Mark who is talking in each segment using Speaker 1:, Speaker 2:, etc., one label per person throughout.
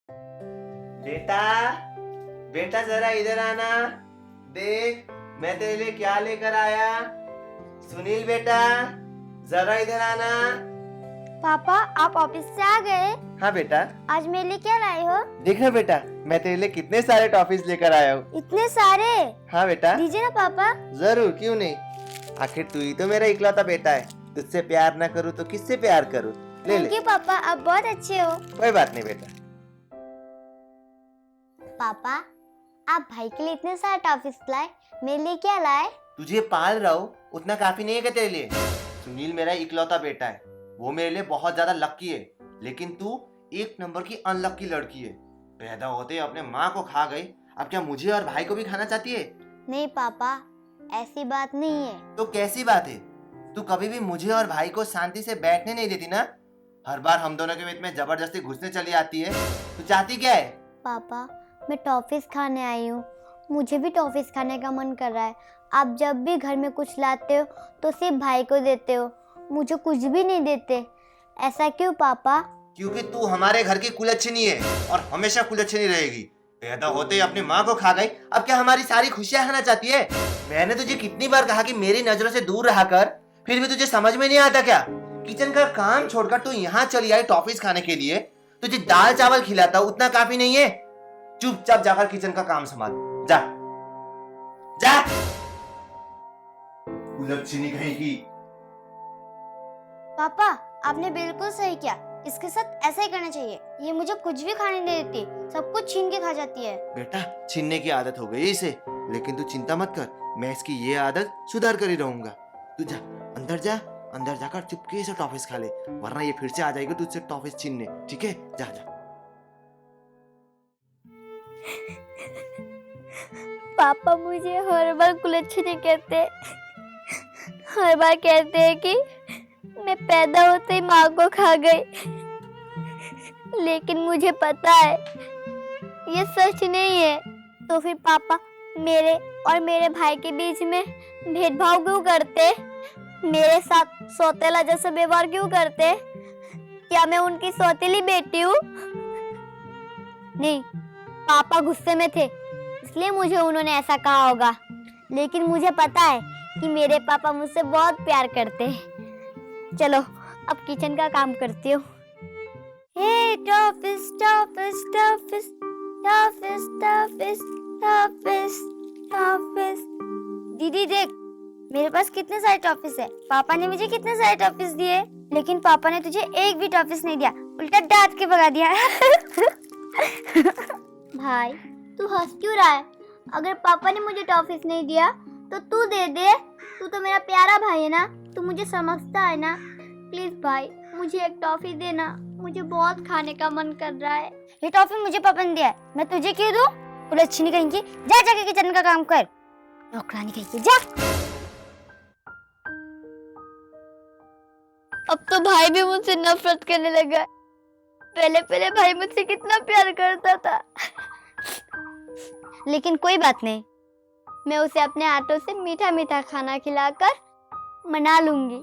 Speaker 1: बेटा, बेटा जरा इधर आना। देख मैं तेरे लिए क्या लेकर आया। सुनील बेटा, जरा इधर आना।
Speaker 2: पापा आप ऑफिस से आ गए?
Speaker 1: हाँ बेटा।
Speaker 2: आज मेरे लिए क्या लाए हो?
Speaker 1: देखना बेटा, मैं तेरे लिए कितने सारे टॉफीज लेकर आया हूँ।
Speaker 2: इतने सारे?
Speaker 1: हाँ बेटा।
Speaker 2: दीजिए ना पापा।
Speaker 1: जरूर, क्यों नहीं। आखिर तू ही तो मेरा इकलौता बेटा है। तुझसे प्यार ना करूँ तो किससे प्यार करूँ। ले
Speaker 2: थैंक
Speaker 1: ले।
Speaker 2: यू पापा, आप बहुत अच्छे हो।
Speaker 1: कोई बात नहीं बेटा।
Speaker 2: पापा आप भाई के लिए इतने सारे टॉफीज लाए, मेरे लिए क्या लाए?
Speaker 1: तुझे पाल रहा हूँ उतना काफी नहीं है क्या तेरे लिए। सुनील मेरा इकलौता बेटा है, वो मेरे लिए बहुत ज्यादा लक्की है। लेकिन तू एक नंबर की अनलक्की लड़की है। पैदा होते ही अपने माँ को खा गई, अब क्या मुझे और भाई को भी खाना चाहती है?
Speaker 2: नहीं पापा, ऐसी बात नहीं है।
Speaker 1: तो कैसी बात है? तू कभी भी मुझे और भाई को शांति से बैठने नहीं देती ना। हर बार हम दोनों के बीच में जबरदस्ती घुसने चली आती है। तू चाहती क्या है?
Speaker 2: पापा मैं टॉफीज खाने आई हूँ, मुझे भी टॉफीज खाने का मन कर रहा है। आप जब भी घर में कुछ लाते हो तो सिर्फ भाई को देते हो, मुझे कुछ भी नहीं देते। ऐसा क्यों पापा?
Speaker 1: क्योंकि तू हमारे घर की कुलच्छनी है और हमेशा कुलच्छनी रहेगी। पैदा होते ही अपनी माँ को खा गई, अब क्या हमारी सारी खुशियां खाना चाहती है? मैंने तुझे कितनी बार कहा कि मेरी नजरों से दूर रहा कर, फिर भी तुझे समझ में नहीं आता क्या? किचन का काम छोड़कर तू यहाँ चली आई टॉफीज खाने के लिए। तुझे दाल चावल खिलाता उतना काफी नहीं है? चुपचाप जाकर किचन का काम संभाल। जा जा, कुलच्छनी कहीं की।
Speaker 2: पापा आपने बिल्कुल सही किया, इसके साथ ऐसा ही करना चाहिए। ये मुझे कुछ भी खाने नहीं देती, सब कुछ छीन के खा जाती है।
Speaker 1: बेटा छीनने की आदत हो गई इसे, लेकिन तू चिंता मत कर, मैं इसकी ये आदत सुधार कर ही रहूंगा। तू जा, अंदर जाकर चुपके से टॉफीज खा ले, वरना ये फिर से आ जाएगी तुझसे टॉफीज छीनने। ठीक है, जा जा।
Speaker 2: पापा मुझे हर बार कुलच्छनी कहते, हर बार कहते हैं कि मैं पैदा होते ही माँ को खा गई। लेकिन मुझे पता है ये सच नहीं है। तो फिर पापा मेरे और मेरे भाई के बीच में भेदभाव क्यों करते? मेरे साथ सौतेला जैसा व्यवहार क्यों करते? क्या मैं उनकी सौतेली बेटी हूँ? नहीं, पापा गुस्से में थे इसलिए मुझे उन्होंने ऐसा कहा होगा। लेकिन मुझे पता है कि मेरे पापा मुझसे बहुत प्यार करते हैं। चलो अब किचन का काम करती हूँ। Hey toffees toffees toffees toffees toffees toffees toffees. दीदी देख, मेरे पास कितने सारे टॉफीज है। पापा ने मुझे कितने सारे टॉफीज दिए, लेकिन पापा ने तुझे एक भी टॉफीज नहीं दिया, उल्टा डांट के भगा दिया। भाई तू हंस क्यों रहा है? अगर पापा ने मुझे टॉफीज नहीं दिया तो तू दे दे। तू तो मेरा प्यारा भाई है ना, तू मुझे समझता है ना। प्लीज भाई मुझे एक टॉफी देना, मुझे बहुत खाने का मन कर रहा है। ये टॉफी मुझे पापा ने दिया है, मैं तुझे क्यों दूं? कुलच्छनी कहीं की, जा जाके किचन का काम कर। नौकरानी कहीं की, जा। अब तो भाई भी मुझसे नफरत करने लगा है। पहले भाई मुझसे कितना प्यार करता था। लेकिन कोई बात नहीं, मैं उसे अपने हाथों से मीठा मीठा खाना खिलाकर मना लूंगी।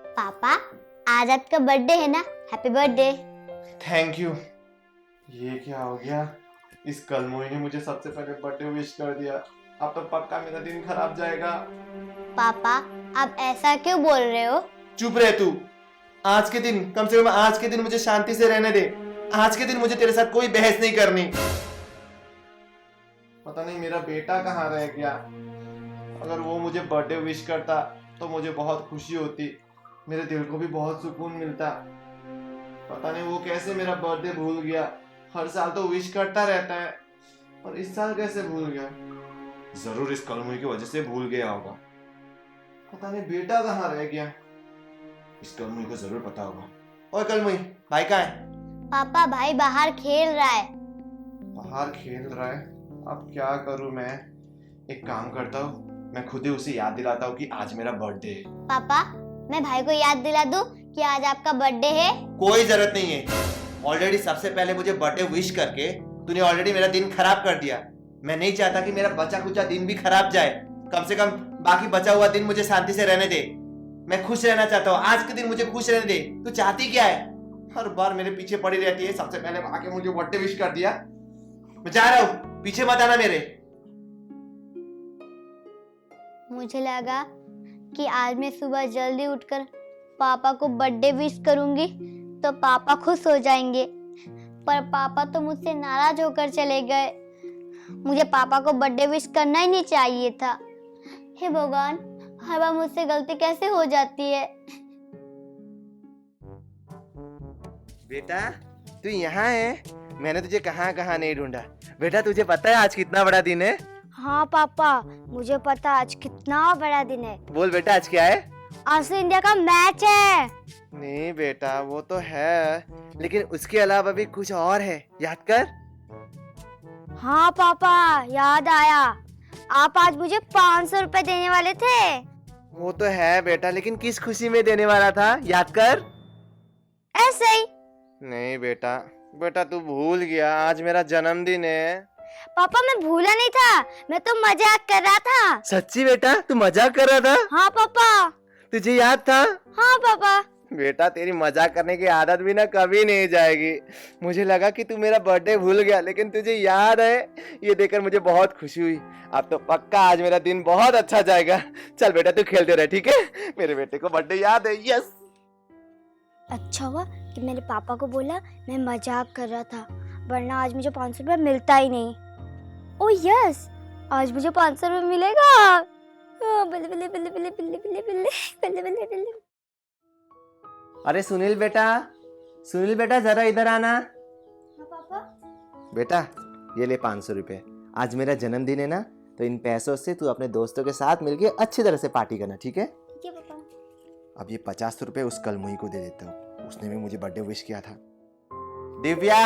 Speaker 2: पापा आज आपका बर्थडे है ना, हैप्पी बर्थडे।
Speaker 3: Thank you. ये क्या हो गया? इस कलमोई ने मुझे सबसे पहले बर्थडे विश कर दिया। अब तो पक्का मेरा दिन खराब जाएगा।
Speaker 2: पापा आप ऐसा क्यों बोल रहे हो?
Speaker 3: चुप रहे तू। आज के दिन, कम से कम आज के दिन मुझे शांति से रहने दे। आज के दिन मुझे तेरे साथ कोई बहस नहीं करनी। पता नहीं मेरा बेटा कहाँ रह गया। अगर वो मुझे बर्थडे विश करता तो मुझे बहुत खुशी होती, मेरे दिल को भी बहुत सुकून मिलता। पता नहीं वो कैसे मेरा बर्थडे भूल गया। हर साल तो विश करता रहता है, और इस साल कैसे भूल गया? जरूर इस कलमुई की वजह से भूल गया होगा। पता नहीं बेटा कहाँ रह गया। इस कलमुई को जरूर पता होगा। ओए कलमुई, भाई कहाँ है?
Speaker 2: पापा भाई बाहर खेल रहा है।
Speaker 3: बाहर खेल रहा है? अब क्या करूं मैं? एक काम करता हूँ, मैं खुद ही उसे याद दिलाता हूँ कि आज मेरा बर्थडे है।
Speaker 2: पापा मैं भाई को याद दिला दूं कि आज आपका बर्थडे है?
Speaker 1: कोई जरूरत नहीं है। ऑलरेडी सबसे पहले मुझे बर्थडे विश करके तूने ऑलरेडी मेरा दिन खराब कर दिया। मैं नहीं चाहता कि मेरा बचा कुचा दिन भी खराब जाए। कम से कम बाकी बचा हुआ दिन मुझे शांति से रहने दे।
Speaker 3: मैं खुश रहना चाहता हूँ, आज के दिन मुझे खुश रहने दे। तू चाहती क्या है? हर बार मेरे पीछे पड़ी रहती है, सबसे पहले आके मुझे बर्थडे विश कर दिया। मैं जा रहा हूँ, पीछे मत आना मेरे।
Speaker 2: मुझे लगा कि आज मैं सुबह जल्दी उठकर पापा को बर्थडे विश करूंगी तो पापा खुश हो जाएंगे, पर पापा तो मुझसे नाराज होकर चले गए। मुझे पापा को बर्थडे विश करना ही नहीं चाहिए था। हे भगवान, हर बार मुझसे गलती कैसे हो जाती है।
Speaker 3: बेटा तू यहाँ है? मैंने तुझे कहाँ कहाँ नहीं ढूंढा। बेटा तुझे पता है आज कितना बड़ा दिन है?
Speaker 2: हाँ पापा, मुझे पता आज कितना बड़ा दिन है।
Speaker 3: बोल बेटा आज क्या है?
Speaker 2: आज तो इंडिया का मैच है।
Speaker 3: नहीं बेटा वो तो है, लेकिन उसके अलावा भी कुछ और है, याद कर।
Speaker 2: हाँ पापा, याद आया। आप आज मुझे 500 रुपए देने वाले थे।
Speaker 3: वो तो है बेटा, लेकिन किस खुशी में देने वाला था, याद कर।
Speaker 2: ऐसे ही।
Speaker 3: नहीं बेटा, बेटा तू भूल गया, आज मेरा जन्मदिन है।
Speaker 2: पापा मैं भूला नहीं था, मैं तो मजाक कर रहा था।
Speaker 3: सच्ची बेटा तू मजाक कर रहा था?
Speaker 2: हाँ पापा।
Speaker 3: तुझे याद था?
Speaker 2: हाँ पापा।
Speaker 3: बेटा तेरी मजाक करने की आदत भी ना कभी नहीं जाएगी। मुझे लगा कि तू मेरा बर्थडे भूल गया, लेकिन तुझे याद है, ये देखकर मुझे बहुत खुशी हुई। अब तो पक्का आज मेरा दिन बहुत अच्छा जाएगा। चल बेटा तू खेलते रह, ठीक है? मेरे बेटे को बर्थडे याद है। यस।
Speaker 2: अच्छा हुआ कि मेरे पापा को बोला मैं मजाक कर रहा था, वरना आज मुझे 500 रुपये मिलता ही नहीं। ओ यस, आज मुझे 500 रुपये मिलेगा। बल्ले बल्ले बल्ले बल्ले बल्ले बल्ले बल्ले बल्ले बल्ले बल्ले।
Speaker 3: अरे सुनील बेटा जरा इधर आना।
Speaker 2: हाँ पापा।
Speaker 3: बेटा ये ले 500 रुपए। आज मेरा जन्मदिन है ना, तो इन पैसों से तू अपने दोस्तों के साथ मिलके अच्छी तरह से पार्टी करना, ठीक है?
Speaker 2: ठीक है पापा।
Speaker 3: अब ये 50 रुपए उस कलमुही को दे देता हूँ, उसने भी मुझे बर्थडे विश किया था। दिव्या,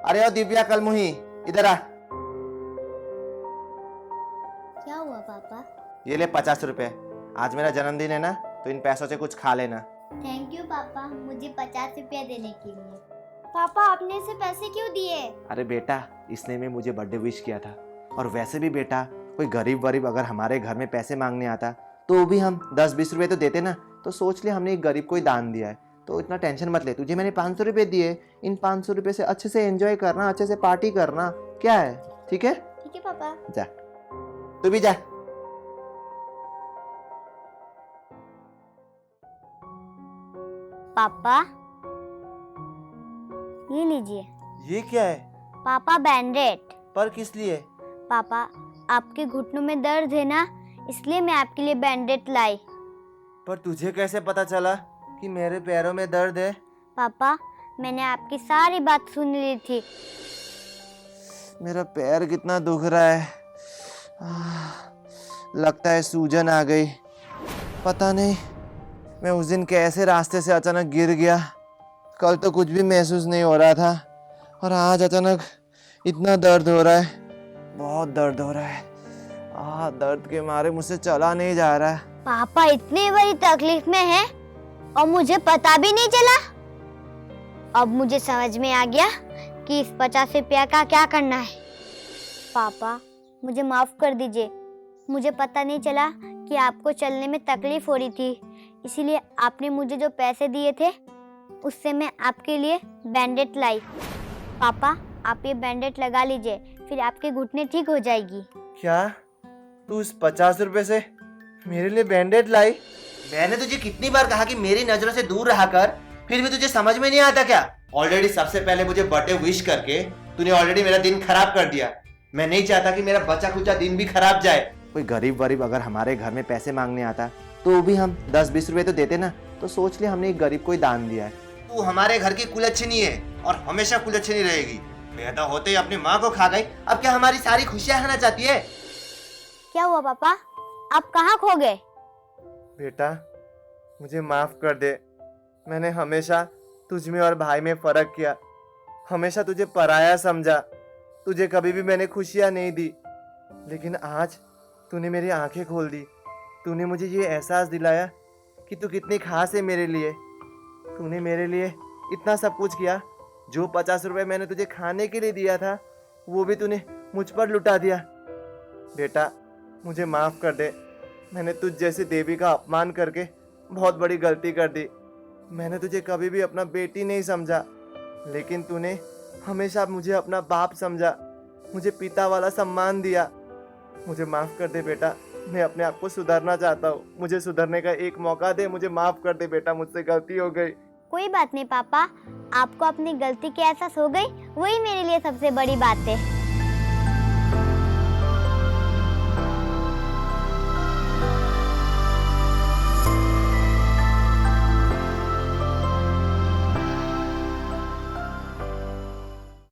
Speaker 3: अरे ओ दिव्या कलमुही इधर आ।
Speaker 2: क्या हुआ पापा?
Speaker 3: ये ले 50 रुपए। आज मेरा जन्मदिन है ना, तो इन पैसों से कुछ खा लेना।
Speaker 2: थैंक यू पापा, मुझे 50 रुपया देने के लिए। पापा आपने इसे पैसे क्यों दिए?
Speaker 3: अरे बेटा इसने भी मुझे बर्थडे विश किया था, और वैसे भी बेटा कोई गरीब अगर हमारे घर में पैसे मांगने आता तो भी हम 10-20 रुपए तो देते ना। तो सोच ले हमने एक गरीब को ही दान दिया है, तो इतना टेंशन मत ले। तुझे मैंने 500 रुपए दिए, इन 500 रुपए से अच्छे से एंजॉय करना, अच्छे से पार्टी करना, क्या है? ठीक है?
Speaker 2: ठीक है पापा।
Speaker 3: जा तू भी जा।
Speaker 2: पापा ये लीजिए।
Speaker 3: ये क्या है?
Speaker 2: पापा बैंडेड।
Speaker 3: पर किस लिए?
Speaker 2: पापा आपके घुटनों में दर्द है ना, इसलिए मैं आपके लिए बैंडेड लाई।
Speaker 3: पर तुझे कैसे पता चला कि मेरे पैरों में दर्द है?
Speaker 2: पापा मैंने आपकी सारी बात सुन ली थी।
Speaker 3: मेरा पैर कितना दुख रहा है। लगता है सूजन आ गई। पता नहीं मैं उस दिन कैसे रास्ते से अचानक गिर गया। कल तो कुछ भी महसूस नहीं हो रहा था, और आज अचानक इतना दर्द हो रहा है, बहुत दर्द हो रहा है। दर्द के मारे मुझसे चला नहीं जा रहा है।
Speaker 2: पापा इतनी बड़ी तकलीफ में है और मुझे पता भी नहीं चला। अब मुझे समझ में आ गया कि इस 50 रुपया का क्या करना है। पापा मुझे माफ कर दीजिए, मुझे पता नहीं चला कि आपको चलने में तकलीफ हो रही थी, इसीलिए आपने मुझे जो पैसे दिए थे उससे मैं आपके लिए बैंडेड लाई। पापा आप ये बैंडेड लगा लीजिए, फिर आपके घुटने ठीक हो जाएगी।
Speaker 3: क्या तू उस 50 रुपए से मेरे लिए बैंडेड लाई?
Speaker 1: मैंने तुझे कितनी बार कहा कि मेरी नजरों से दूर रहा कर, फिर भी तुझे समझ में नहीं आता क्या? ऑलरेडी सबसे पहले मुझे बर्थडे विश करके तूने ऑलरेडी मेरा दिन खराब कर दिया। मैं नहीं चाहता कि मेरा बचा खुचा दिन भी खराब जाए।
Speaker 3: कोई गरीब अगर हमारे घर में पैसे मांगने आता तो भी हम 10-20 रुपए तो देते ना। तो सोच ले हमने एक गरीब को ही दान दिया है।
Speaker 1: तू हमारे घर की कुलच्छनी है और हमेशा कुलच्छनी रहेगी। पैदा होते ही अपनी माँ को खा गई, अब क्या हमारी सारी खुशियां खाना चाहती है?
Speaker 2: क्या हुआ पापा, आप कहाँ खो गए?
Speaker 3: बेटा मुझे माफ कर दे। मैंने हमेशा तुझ में और भाई में फर्क किया, हमेशा तुझे पराया समझा, तुझे कभी भी मैंने खुशियाँ नहीं दी। लेकिन आज तूने मेरी आंखें खोल दी। तूने मुझे ये एहसास दिलाया कि तू कितनी खास है मेरे लिए। तूने मेरे लिए इतना सब कुछ किया। जो 50 रुपए मैंने तुझे खाने के लिए दिया था वो भी तूने मुझ पर लुटा दिया। बेटा मुझे माफ़ कर दे, मैंने तुझ जैसी देवी का अपमान करके बहुत बड़ी गलती कर दी। मैंने तुझे कभी भी अपना बेटी नहीं समझा, लेकिन तूने हमेशा मुझे अपना बाप समझा, मुझे पिता वाला सम्मान दिया। मुझे माफ कर दे बेटा, मैं अपने आप को सुधारना चाहता हूँ। मुझे सुधरने का एक मौका दे, मुझे माफ कर दे बेटा, मुझसे गलती हो गई।
Speaker 2: कोई बात नहीं पापा, आपको अपनी गलती की एहसास हो गई, वही मेरे लिए सबसे बड़ी बात है।